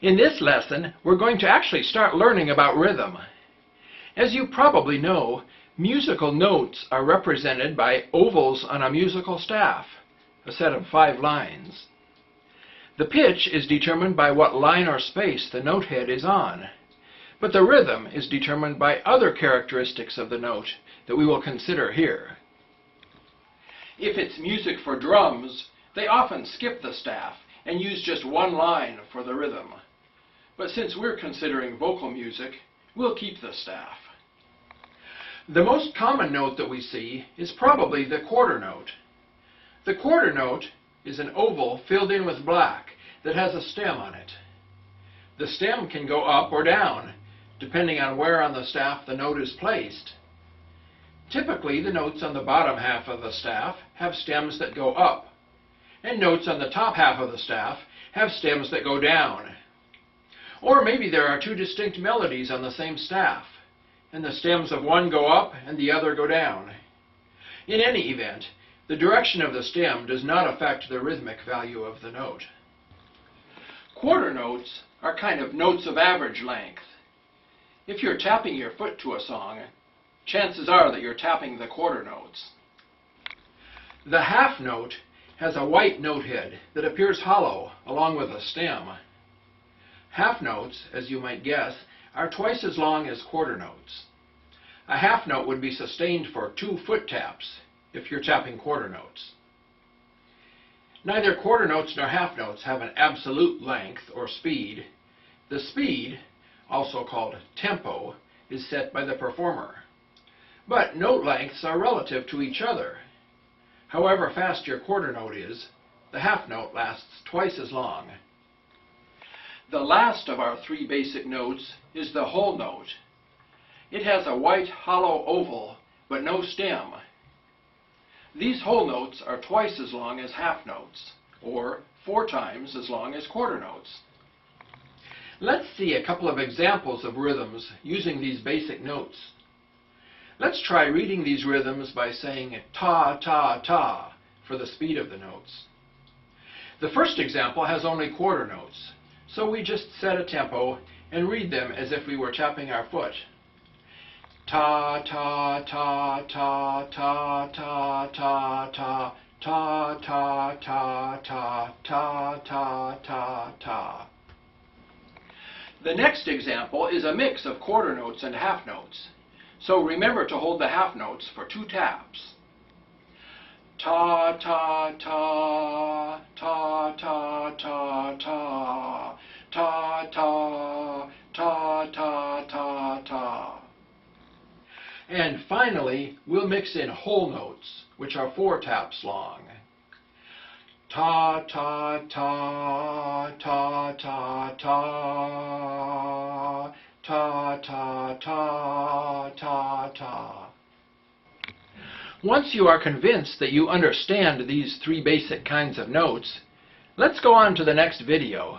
In this lesson, we're going to actually start learning about rhythm. As you probably know, musical notes are represented by ovals on a musical staff, a set of 5 lines. The pitch is determined by what line or space the note head is on, but the rhythm is determined by other characteristics of the note that we will consider here. If it's music for drums, they often skip the staff and use just one line for the rhythm. But since we're considering vocal music, we'll keep the staff. The most common note that we see is probably the quarter note. The quarter note is an oval filled in with black that has a stem on it. The stem can go up or down, depending on where on the staff the note is placed. Typically, the notes on the bottom half of the staff have stems that go up, and notes on the top half of the staff have stems that go down. Or maybe there are 2 distinct melodies on the same staff, and the stems of one go up and the other go down. In any event, the direction of the stem does not affect the rhythmic value of the note. Quarter notes are kind of notes of average length. If you're tapping your foot to a song, chances are that you're tapping the quarter notes. The half note has a white note head that appears hollow along with a stem. Half notes, as you might guess, are twice as long as quarter notes. A half note would be sustained for 2 foot taps if you're tapping quarter notes. Neither quarter notes nor half notes have an absolute length or speed. The speed, also called tempo, is set by the performer. But note lengths are relative to each other. However fast your quarter note is, the half note lasts twice as long. The last of our 3 basic notes is the whole note. It has a white hollow oval, but no stem. These whole notes are twice as long as half notes, or 4 times as long as quarter notes. Let's see a couple of examples of rhythms using these basic notes. Let's try reading these rhythms by saying ta, ta, ta for the speed of the notes. The first example has only quarter notes, so we just set a tempo and read them as if we were tapping our foot. Ta, ta, ta, ta, ta, ta, ta, ta, ta, ta, ta, ta, ta, ta, ta, ta. The next example is a mix of quarter notes and half notes, so remember to hold the half notes for 2 taps. Ta, ta, ta, ta, ta, ta, ta, ta, ta, ta, ta, ta, ta. And finally, we'll mix in whole notes, which are 4 taps long. Ta, ta, ta, ta, ta, ta, ta, ta, ta, ta, ta. Once you are convinced that you understand these 3 basic kinds of notes, let's go on to the next video